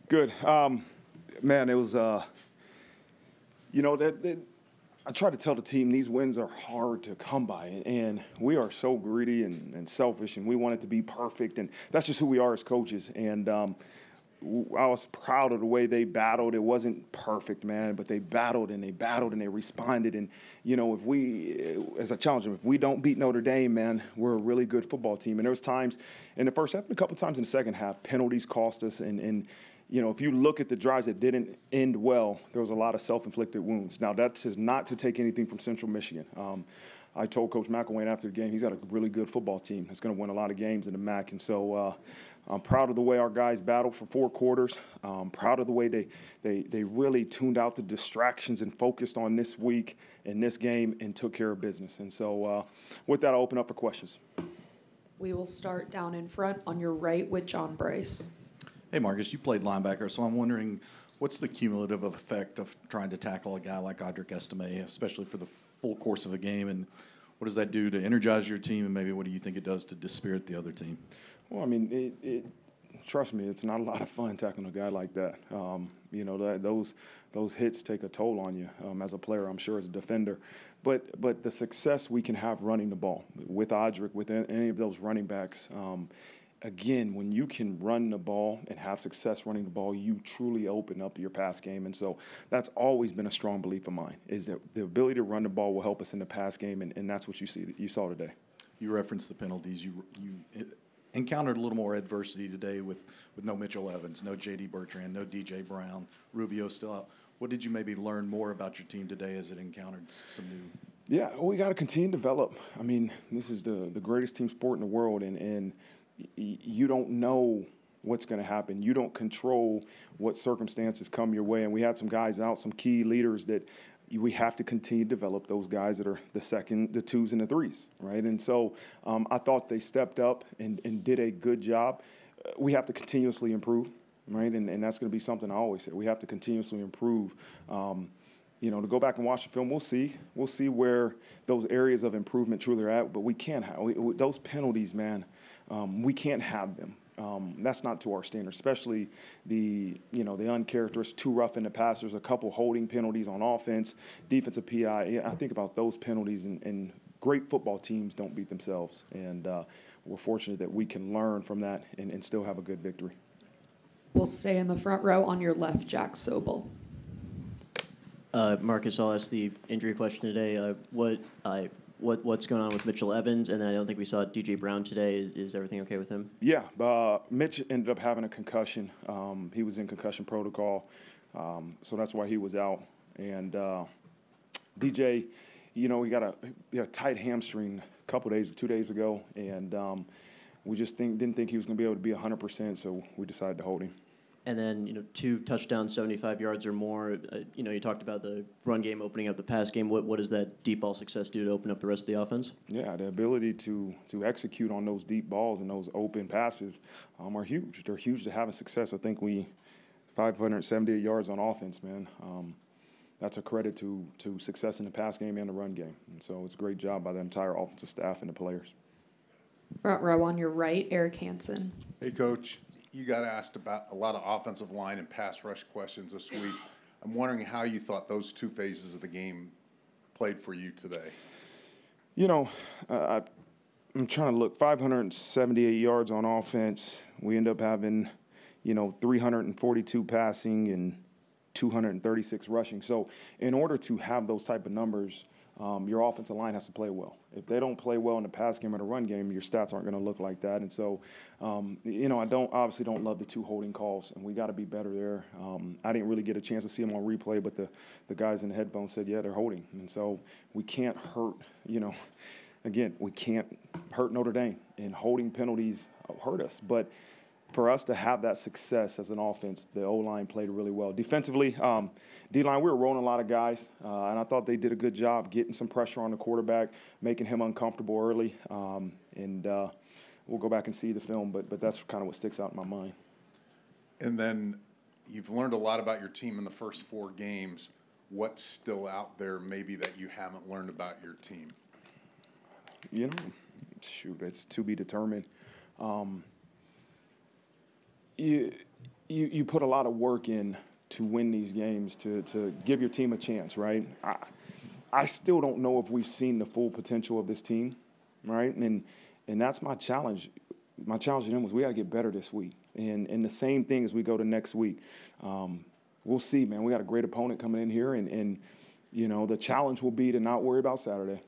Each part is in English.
Good. Man, it was, I try to tell the team these wins are hard to come by, and we are so greedy and selfish, and we want it to be perfect, and that's just who we are as coaches. And I was proud of the way they battled. It wasn't perfect, man, but they battled and they battled and they responded. And, if we, as I challenge them, if we don't beat Notre Dame, man, we're a really good football team. And there was times in the first half and a couple times in the second half, penalties cost us. And if you look at the drives that didn't end well, there was a lot of self-inflicted wounds. Now, that is not to take anything from Central Michigan. I told Coach McElwain after the game, he's got a really good football team. It's going to win a lot of games in the MAC. And so I'm proud of the way our guys battled for 4 quarters. Proud of the way they really tuned out the distractions and focused on this week and this game and took care of business. And so with that, I'll open up for questions. We will start down in front on your right with John Bryce. Hey, Marcus, you played linebacker, so I'm wondering what's the cumulative effect of trying to tackle a guy like Audric Estime, especially for the full course of a game, and what does that do to energize your team, and maybe what do you think it does to dispirit the other team? Well, I mean, trust me, it's not a lot of fun tackling a guy like that. Those hits take a toll on you as a player, I'm sure, as a defender. But the success we can have running the ball with Audric, with any of those running backs, again, when you can run the ball and have success running the ball, you truly open up your pass game. And so that's always been a strong belief of mine, is that the ability to run the ball will help us in the pass game, and that's what you saw today. You referenced the penalties. You encountered a little more adversity today with no Mitchell Evans, no J.D. Bertrand, no D.J. Brown, Rubio still out. What did you maybe learn more about your team today as it encountered some new? Yeah, we got to continue to develop. I mean, this is the greatest team sport in the world, and you don't know what's going to happen. You don't control what circumstances come your way. And we had some guys out, some key leaders that we have to continue to develop, those guys that are the second, the twos, and the threes, right? And so I thought they stepped up and did a good job. We have to continuously improve, right? And that's going to be something I always say. We have to continuously improve. To go back and watch the film, we'll see where those areas of improvement truly are at. But we can't have those penalties, man. We can't have them. That's not to our standard, especially the uncharacteristic, too rough in the passers, a couple holding penalties on offense, defensive PI. I think about those penalties, and great football teams don't beat themselves. And we're fortunate that we can learn from that and still have a good victory. We'll stay in the front row on your left, Jack Sobel. Marcus, I'll ask the injury question today. What's going on with Mitchell Evans? And then I don't think we saw D.J. Brown today. Is everything okay with him? Yeah, Mitch ended up having a concussion. He was in concussion protocol, so that's why he was out. And DJ, he got a tight hamstring a couple days, 2 days ago, and we just didn't think he was going to be able to be 100%, so we decided to hold him. And then, 2 touchdowns, 75 yards or more. You talked about the run game opening up the pass game. What does that deep ball success do to open up the rest of the offense? Yeah, the ability to execute on those deep balls and those open passes are huge. They're huge to having success. I think 578 yards on offense, man. That's a credit to success in the pass game and the run game. And so it's a great job by the entire offensive staff and the players. Front row on your right, Eric Hansen. Hey, Coach. You got asked about a lot of offensive line and pass rush questions this week. I'm wondering how you thought those 2 phases of the game played for you today. I'm trying to look. 578 yards on offense. We end up having, 342 passing and 236 rushing. So in order to have those type of numbers, your offensive line has to play well. If they don't play well in the pass game or the run game, your stats aren't going to look like that. And so, I obviously don't love the 2 holding calls, and we got to be better there. I didn't really get a chance to see them on replay, but the guys in the headphones said, yeah, they're holding. And so we can't hurt, we can't hurt Notre Dame, and holding penalties hurt us. But for us to have that success as an offense, the O-line played really well. Defensively, D-line, we were rolling a lot of guys, and I thought they did a good job getting some pressure on the quarterback, making him uncomfortable early. We'll go back and see the film, but that's kind of what sticks out in my mind. And then you've learned a lot about your team in the first 4 games. What's still out there maybe that you haven't learned about your team? It's to be determined. you put a lot of work in to win these games, to give your team a chance, right? I still don't know if we've seen the full potential of this team, right? And that's my challenge. My challenge to them was we got to get better this week. And the same thing as we go to next week. We'll see, man. We got a great opponent coming in here, and you know, the challenge will be to not worry about Saturday.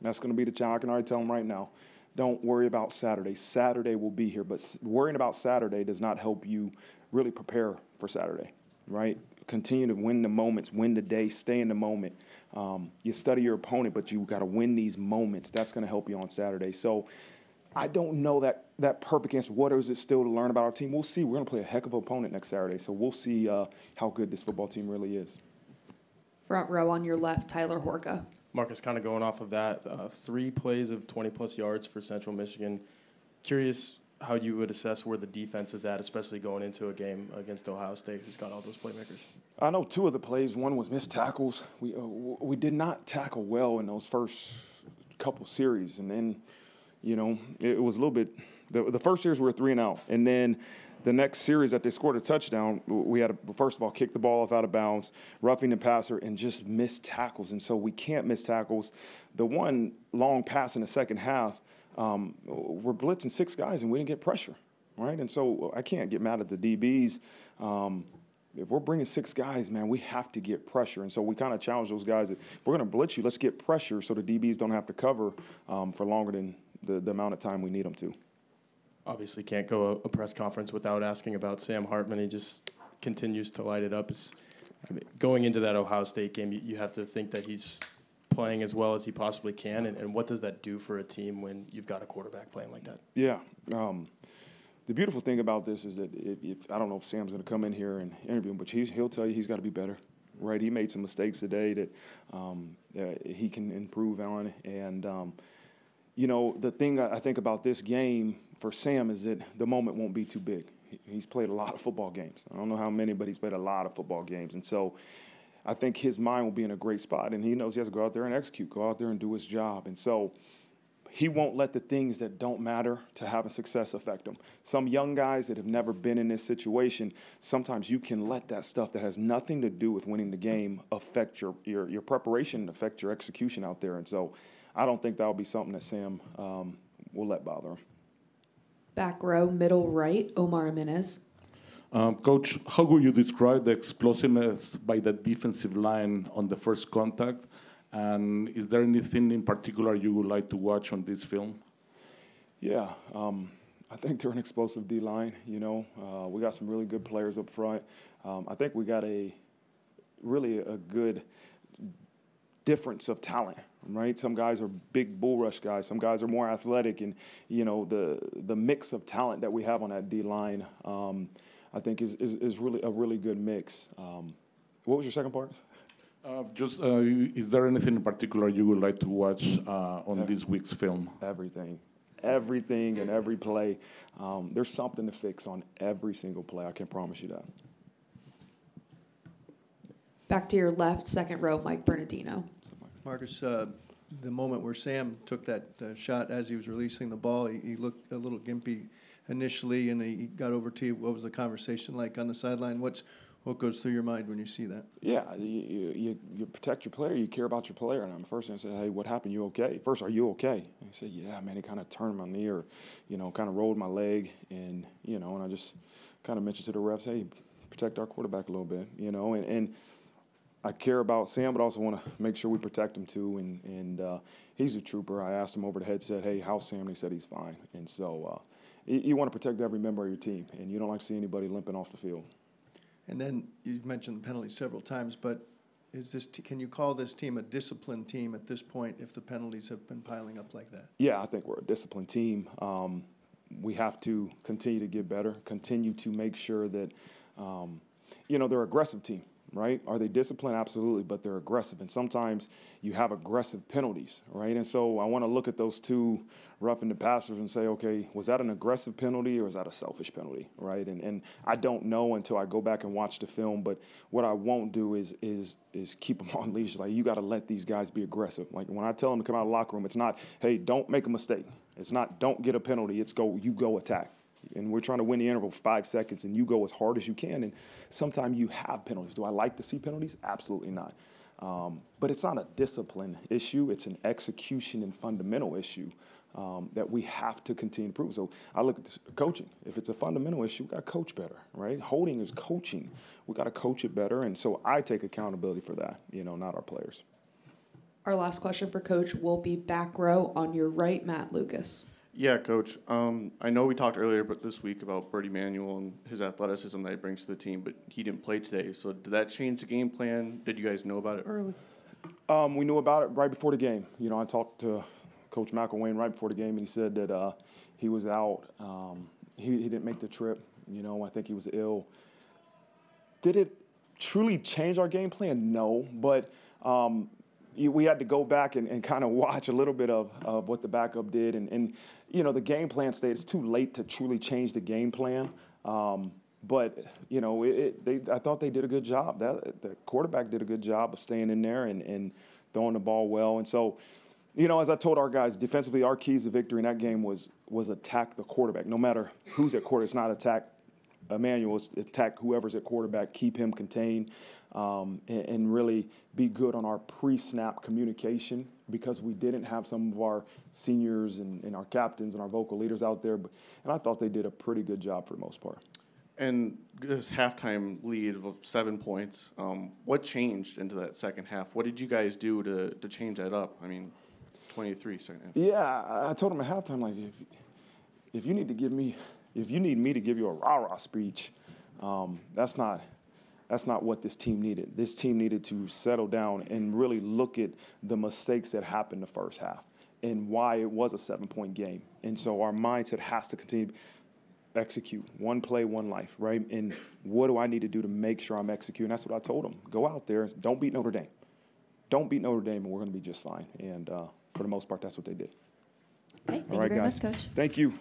That's going to be the challenge. I can already tell them right now. Don't worry about Saturday. Saturday will be here. But worrying about Saturday does not help you really prepare for Saturday, right? Continue to win the moments, win the day, stay in the moment. You study your opponent, but you got to win these moments. That's going to help you on Saturday. So I don't know that perfect answer. What is it still to learn about our team? We'll see. We're going to play a heck of an opponent next Saturday. So we'll see how good this football team really is. Front row on your left, Tyler Horka. Marcus, kind of going off of that, 3 plays of 20-plus yards for Central Michigan. Curious how you would assess where the defense is at, especially going into a game against Ohio State, who's got all those playmakers. I know 2 of the plays. One was missed tackles. We did not tackle well in those first couple series. And then, you know, it was a little bit – the first series we were 3 and out. And then the next series that they scored a touchdown, we had to, first of all, kick the ball off out of bounds, roughing the passer, and just missed tackles. And so we can't miss tackles. The one long pass in the second half, we're blitzing 6 guys, and we didn't get pressure, right? And so I can't get mad at the DBs. If we're bringing 6 guys, man, we have to get pressure. And so we kind of challenge those guys that if we're going to blitz you, let's get pressure so the DBs don't have to cover for longer than the amount of time we need them to. Obviously can't go a press conference without asking about Sam Hartman. He just continues to light it up. Going into that Ohio State game, you have to think that he's playing as well as he possibly can. And what does that do for a team when you've got a quarterback playing like that? Yeah. The beautiful thing about this is that if I don't know if Sam's going to come in here and interview him, but he'll tell you he's got to be better, right? He made some mistakes today that he can improve on. And, you know, the thing I think about this game for Sam is that the moment won't be too big. He's played a lot of football games. I don't know how many, but he's played a lot of football games. And so I think his mind will be in a great spot, and he knows he has to go out there and execute, go out there and do his job. And so he won't let the things that don't matter to having success affect him. Some young guys that have never been in this situation, sometimes you can let that stuff that has nothing to do with winning the game affect your preparation, affect your execution out there. And so I don't think that'll be something that Sam will let bother him. Back row, middle right, Omar Jimenez. Coach, how would you describe the explosiveness by the defensive line on the first contact? And is there anything in particular you would like to watch on this film? Yeah, I think they're an explosive D-line. You know, we got some really good players up front. I think we got really a good difference of talent, right? Some guys are big bull rush guys. Some guys are more athletic, and you know the mix of talent that we have on that D-line, I think is really a really good mix. What was your second part? Is there anything in particular you would like to watch on this week's film? Everything and every play. There's something to fix on every single play. I can promise you that. Back to your left, second row, Mike Bernardino. Marcus, the moment where Sam took that shot as he was releasing the ball, he looked a little gimpy initially, and he got over to you. What was the conversation like on the sideline? What goes through your mind when you see that? Yeah, you protect your player. You care about your player. And the first thing I said, hey, what happened? You okay? First, are you okay? And he said, yeah, man. He kind of turned my knee or, you know, kind of rolled my leg. And, you know, and I just kind of mentioned to the refs, hey, protect our quarterback a little bit, you know. And I care about Sam, but also want to make sure we protect him too. And he's a trooper. I asked him over the headset, hey, how's Sam? And he said he's fine. And so you want to protect every member of your team, and you don't like to see anybody limping off the field. And then you mentioned the penalties several times, but can you call this team a disciplined team at this point if the penalties have been piling up like that? Yeah, I think we're a disciplined team. We have to continue to get better, continue to make sure that, you know, they're an aggressive team, right? Are they disciplined? Absolutely, but they're aggressive. And sometimes you have aggressive penalties, right? And so I want to look at those two roughing the passers and say, okay, was that an aggressive penalty or is that a selfish penalty, right? And I don't know until I go back and watch the film, but what I won't do is keep them on leash. Like, you got to let these guys be aggressive. Like, when I tell them to come out of the locker room, it's not, hey, don't make a mistake. It's not, don't get a penalty. It's you go attack. and we're trying to win the interval for 5 seconds, and you go as hard as you can. And sometimes you have penalties. Do I like to see penalties? Absolutely not. But it's not a discipline issue. It's an execution and fundamental issue that we have to continue to improve. So I look at this, coaching. If it's a fundamental issue, we got to coach better, right? Holding is coaching. We got to coach it better. And so I take accountability for that, not our players. Our last question for Coach will be back row on your right, Matt Lucas. Yeah, Coach. I know we talked earlier but this week about Bertie Manuel and his athleticism that he brings to the team, but he didn't play today. So did that change the game plan? Did you guys know about it early? We knew about it right before the game. I talked to Coach McElwain right before the game, and he said that he was out. He didn't make the trip. I think he was ill. Did it truly change our game plan? No, but we had to go back and kind of watch a little bit of what the backup did. And the game plan stayed. It's too late to truly change the game plan. But I thought they did a good job. The quarterback did a good job of staying in there and throwing the ball well. And so, as I told our guys, defensively, our keys to victory in that game was attack the quarterback. No matter who's at quarterback, it's not attack Emmanuel, it's attack whoever's at quarterback, keep him contained, and really be good on our pre-snap communication, because we didn't have some of our seniors and our captains and our vocal leaders out there. And I thought they did a pretty good job for the most part. And this halftime lead of 7 points, what changed into that second half? What did you guys do to change that up? 23 second half. Yeah, I told them at halftime, like, if you need me to give you a rah-rah speech, that's not what this team needed. This team needed to settle down and really look at the mistakes that happened the first half and why it was a 7-point game. And so our mindset has to continue to execute. One play, one life, right? And what do I need to do to make sure I'm executing? That's what I told them. Go out there. Don't beat Notre Dame. Don't beat Notre Dame, and we're going to be just fine. And for the most part, that's what they did. Okay, thank All you right, very guys. much, Coach. Thank you.